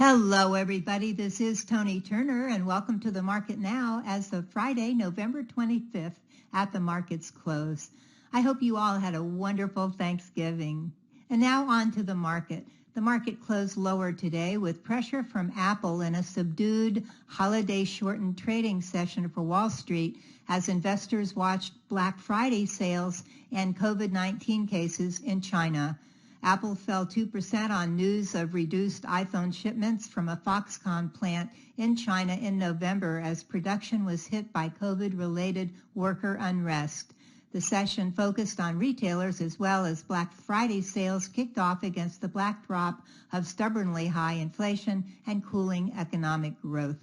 Hello, everybody. This is Toni Turner, and welcome to the market now as of Friday, November 25th at the market's close. I hope you all had a wonderful Thanksgiving. And now on to the market. The market closed lower today with pressure from Apple in a subdued holiday-shortened trading session for Wall Street as investors watched Black Friday sales and COVID-19 cases in China. Apple fell 2% on news of reduced iPhone shipments from a Foxconn plant in China in November as production was hit by COVID-related worker unrest. The session focused on retailers as well as Black Friday sales kicked off against the backdrop of stubbornly high inflation and cooling economic growth.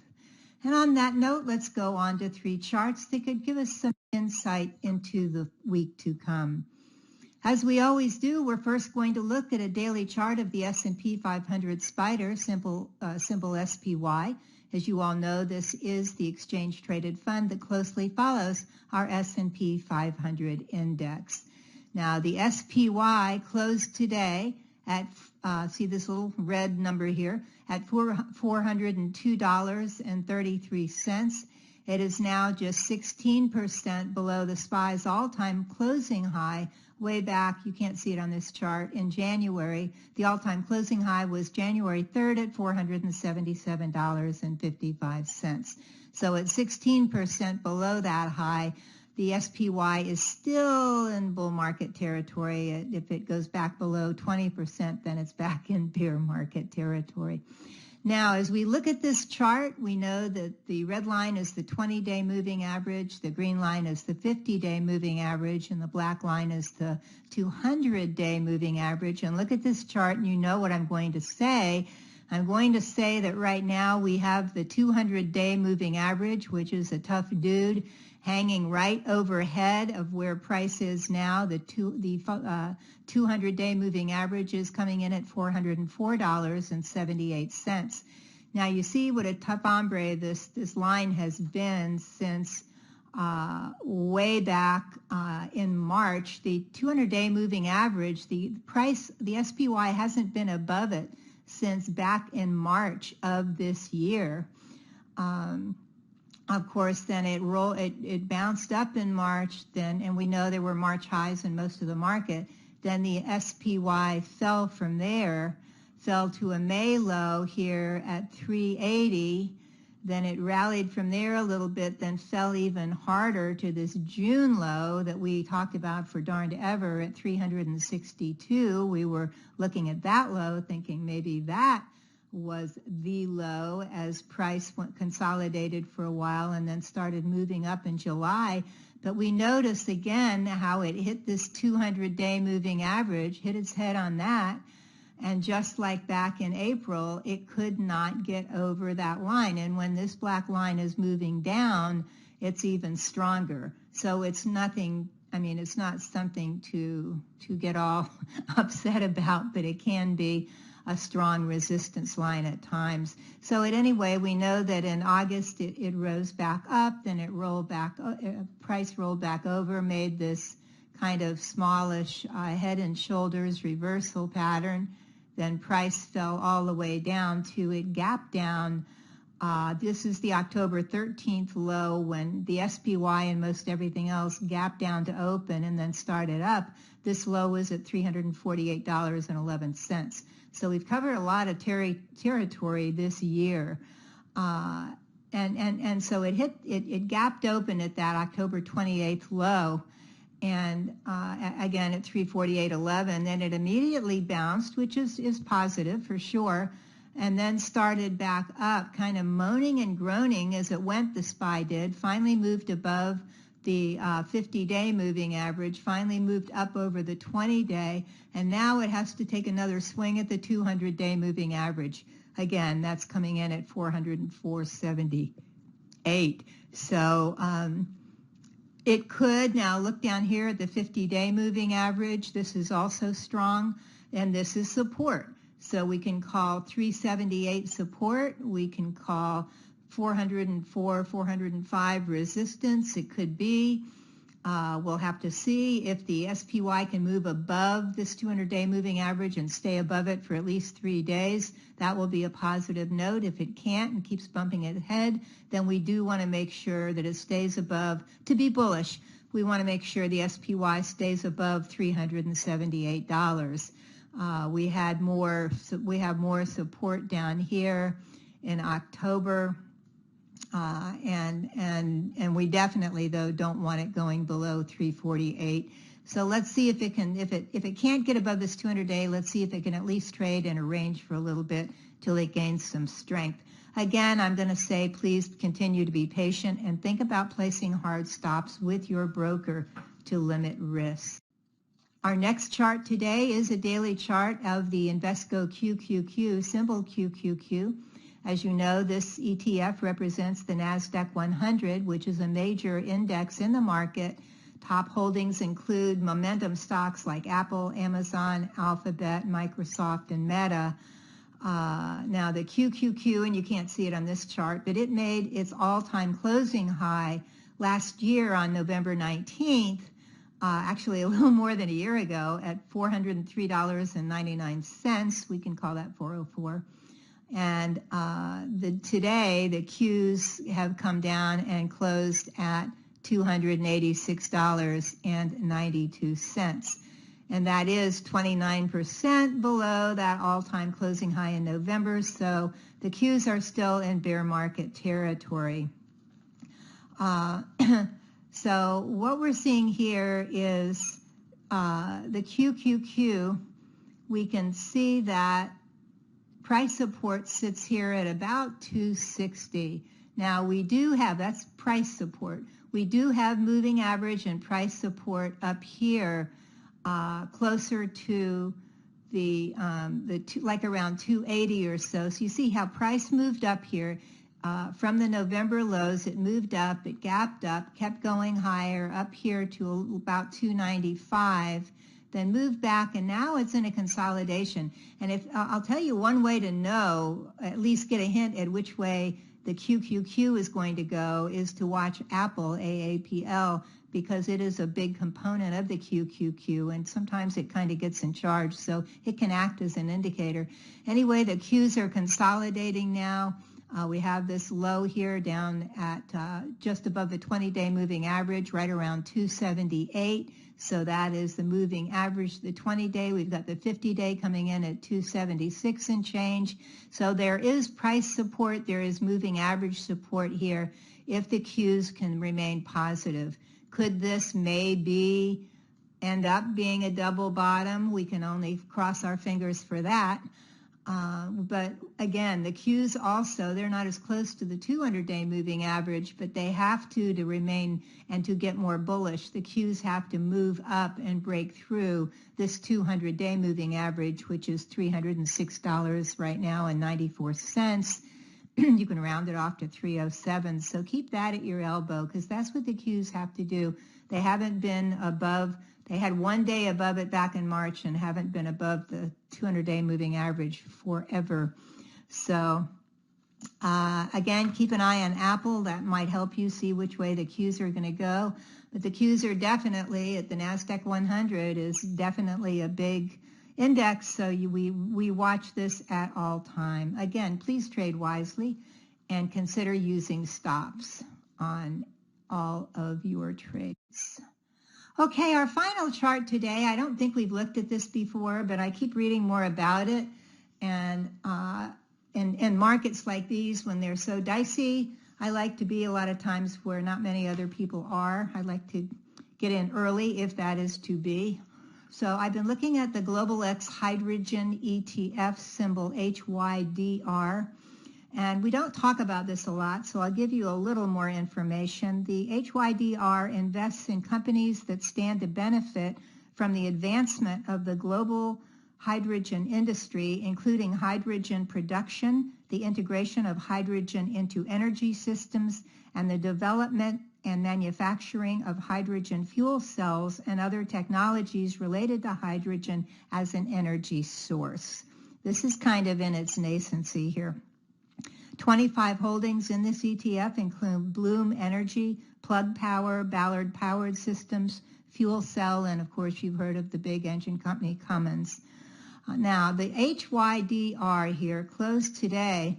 And on that note, let's go on to three charts that could give us some insight into the week to come. As we always do, we're first going to look at a daily chart of the S&P 500 SPDR, symbol SPY. As you all know, this is the exchange-traded fund that closely follows our S&P 500 index. Now, the SPY closed today at, see this little red number here, at $402.33. It is now just 16% below the SPY's all-time closing high way back, you can't see it on this chart, in January. The all-time closing high was January 3rd at $477.55. So at 16% below that high, the SPY is still in bull market territory. If it goes back below 20%, then it's back in bear market territory. Now, as we look at this chart, we know that the red line is the 20-day moving average, the green line is the 50-day moving average, and the black line is the 200-day moving average. And look at this chart, and you know what I'm going to say. I'm going to say that right now we have the 200-day moving average, which is a tough dude, hanging right overhead of where price is now. The 200-day moving average is coming in at $404.78. Now you see what a tough hombre this line has been since way back in March. The 200-day moving average, the SPY hasn't been above it since back in March of this year. Of course, then it bounced up in March, and we know there were March highs in most of the market. Then the SPY fell from there, fell to a May low here at 380. Then it rallied from there a little bit, then fell even harder to this June low that we talked about for darned ever at 362. We were looking at that low thinking maybe that was the low as price went consolidated for a while and then started moving up in July. But we notice again how it hit this 200-day moving average, hit its head on that, and just like back in April, it could not get over that line. And when this black line is moving down, it's even stronger. So it's nothing, it's not something to get all upset about, but it can be a strong resistance line at times. So anyway, we know that in August it rose back up, then it rolled back, price rolled back over, made this kind of smallish head and shoulders reversal pattern. Then price fell all the way down to it gapped down. This is the October 13th low when the SPY and most everything else gapped down to open and then started up. This low was at $348.11. So we've covered a lot of territory this year. And so it gapped open at that October 28th low. And again at 348.11, then it immediately bounced, which is positive for sure, and then started back up, kind of moaning and groaning as it went, the SPY did, finally moved above the 50-day moving average, finally moved up over the 20-day, and now it has to take another swing at the 200-day moving average. Again, that's coming in at 404.78. So it could, now look down here at the 50-day moving average. This is also strong, and this is support. So we can call 378 support. We can call 404, 405 resistance. It could be. We'll have to see if the SPY can move above this 200-day moving average and stay above it for at least 3 days. That will be a positive note. If it can't and keeps bumping ahead, then we do want to make sure that it stays above. To be bullish, we want to make sure the SPY stays above $378. We have more support down here in October. And we definitely, though, don't want it going below 348. So let's see if it can, if it can't get above this 200-day, let's see if it can at least trade in a range for a little bit till it gains some strength. Again, I'm going to say please continue to be patient and think about placing hard stops with your broker to limit risk. Our next chart today is a daily chart of the Invesco QQQ, symbol QQQ. As you know, this ETF represents the NASDAQ 100, which is a major index in the market. Top holdings include momentum stocks like Apple, Amazon, Alphabet, Microsoft, and Meta. Now the QQQ, and you can't see it on this chart, but it made its all-time closing high last year on November 19th, actually a little more than a year ago, at $403.99. We can call that 404. And today, the Qs have come down and closed at $286.92. And that is 29% below that all-time closing high in November. So the Qs are still in bear market territory. So what we're seeing here is the QQQ. We can see that price support sits here at about 260. Now we do have, that's price support. We do have moving average and price support up here closer to the like around 280 or so. So you see how price moved up here. From the November lows, it moved up, it gapped up, kept going higher up here to about 295. Then moved back, and now it's in a consolidation. And if I'll tell you one way to know, at least get a hint at which way the QQQ is going to go, is to watch Apple, AAPL, because it is a big component of the QQQ, and sometimes it kind of gets in charge, so it can act as an indicator. Anyway, the Qs are consolidating now. We have this low here down at just above the 20-day moving average, right around 278. So that is the moving average, the 20-day. We've got the 50-day coming in at 276 and change. So there is price support. There is moving average support here if the Qs can remain positive. Could this maybe end up being a double bottom? We can only cross our fingers for that. But again, the Qs also, they're not as close to the 200-day moving average, but they have to remain and to get more bullish. The Qs have to move up and break through this 200-day moving average, which is $306 right now and 94 cents. You can round it off to 307. So keep that at your elbow because that's what the Qs have to do. They haven't been above. They had 1 day above it back in March and haven't been above the 200-day moving average forever. So again, keep an eye on Apple. That might help you see which way the Qs are going to go. But the Qs are definitely, at the NASDAQ 100 is definitely a big index. So we watch this at all time. Again, please trade wisely and consider using stops on all of your trades. Okay, our final chart today, I don't think we've looked at this before, but I keep reading more about it. And in markets like these, when they're so dicey, I like to be a lot of times where not many other people are. I like to get in early if that is to be. So I've been looking at the Global X Hydrogen ETF, symbol HYDR. And we don't talk about this a lot, so I'll give you a little more information. The HYDR invests in companies that stand to benefit from the advancement of the global hydrogen industry, including hydrogen production, the integration of hydrogen into energy systems, and the development and manufacturing of hydrogen fuel cells and other technologies related to hydrogen as an energy source. This is kind of in its nascency here. 25 holdings in this ETF include Bloom Energy, Plug Power, Ballard Powered Systems, Fuel Cell, and of course you've heard of the big engine company Cummins. Now the HYDR here closed today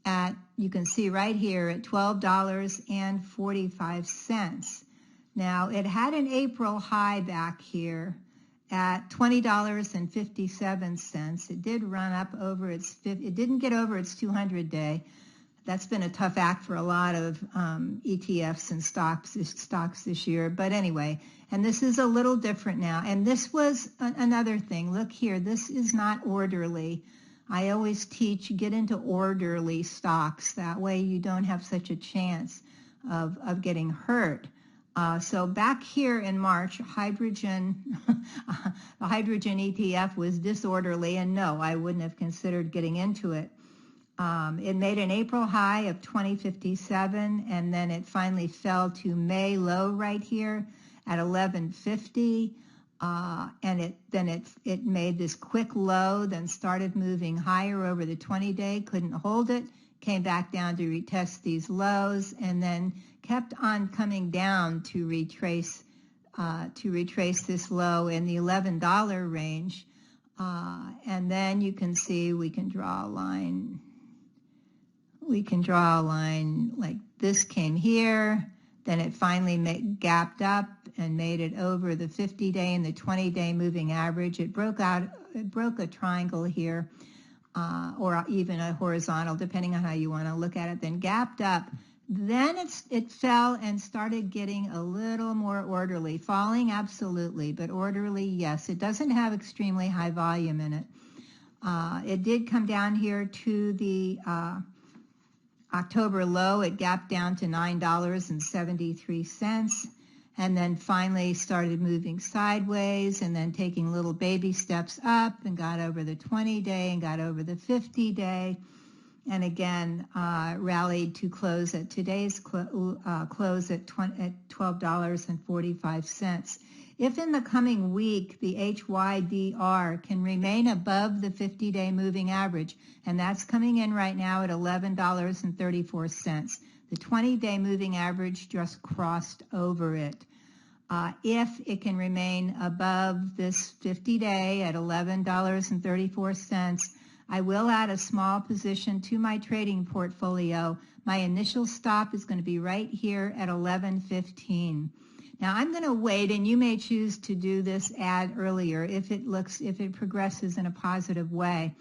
at, you can see right here, at $12.45. Now it had an April high back here at $20.57. It did run up over its, it didn't get over its 200-day. That's been a tough act for a lot of ETFs and stocks this year. But anyway, and this is a little different now. And this was another thing. Look here, this is not orderly. I always teach, get into orderly stocks. That way you don't have such a chance of getting hurt. So back here in March, hydrogen, the hydrogen ETF was disorderly, and no, I wouldn't have considered getting into it. It made an April high of 2057, and then it finally fell to May low right here at 1150. And it made this quick low, then started moving higher over the 20-day, couldn't hold it, came back down to retest these lows, and then kept on coming down to retrace this low in the $11 range. And then you can see we can draw a line. We can draw a line like this came here, then it finally gapped up and made it over the 50-day and the 20-day moving average. It broke a triangle here, or even a horizontal, depending on how you want to look at it, then gapped up. Then it fell and started getting a little more orderly, falling absolutely, but orderly, yes. It doesn't have extremely high volume in it. It did come down here to the October low. It gapped down to $9.73, and then finally started moving sideways and then taking little baby steps up and got over the 20-day and got over the 50-day. And again, rallied to close at today's close at $12.45. If in the coming week the HYDR can remain above the 50-day moving average, and that's coming in right now at $11.34, the 20-day moving average just crossed over it. If it can remain above this 50-day at $11.34, I will add a small position to my trading portfolio. My initial stop is going to be right here at 11.15. Now I'm going to wait, and you may choose to do this add earlier if it progresses in a positive way.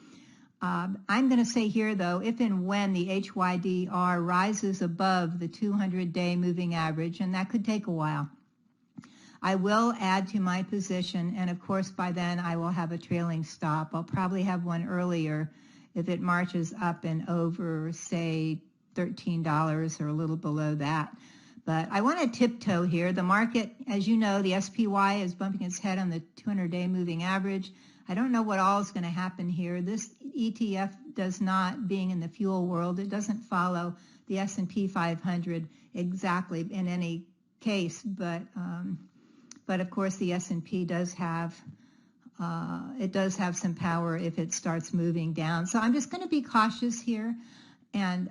I'm going to say here though, if and when the HYDR rises above the 200-day moving average, and that could take a while, I will add to my position, and of course by then I will have a trailing stop. I'll probably have one earlier if it marches up and over, say, $13 or a little below that. But I want to tiptoe here. The market, as you know, the SPY is bumping its head on the 200-day moving average. I don't know what all is going to happen here. This ETF does not, being in the fuel world, it doesn't follow the S&P 500 exactly in any case, but of course the S&P does have some power if it starts moving down. So I'm just going to be cautious here, and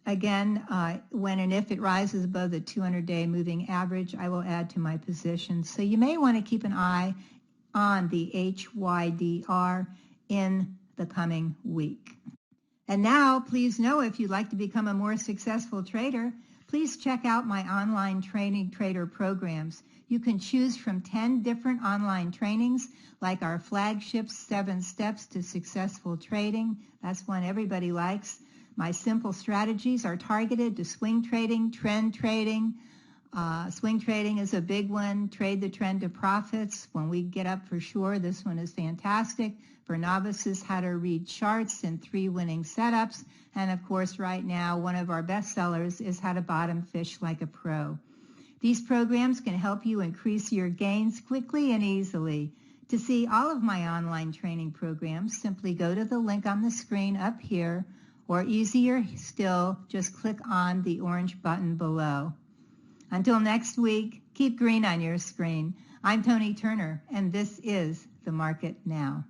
again, when and if it rises above the 200-day moving average, I will add to my position. So you may want to keep an eye on the HYDR in the coming week. And now, please know, if you'd like to become a more successful trader, please check out my online training trader programs. You can choose from 10 different online trainings, like our flagship 7 Steps to Successful Trading. That's one everybody likes. My simple strategies are targeted to swing trading, trend trading. Swing trading is a big one. Trade the trend to profits. When we get up for sure, this one is fantastic. For novices, how to read charts and 3 winning setups. And of course, right now, one of our best sellers is how to bottom fish like a pro. These programs can help you increase your gains quickly and easily. To see all of my online training programs, simply go to the link on the screen up here, or easier still, just click on the orange button below. Until next week, keep green on your screen. I'm Toni Turner, and this is The Market Now.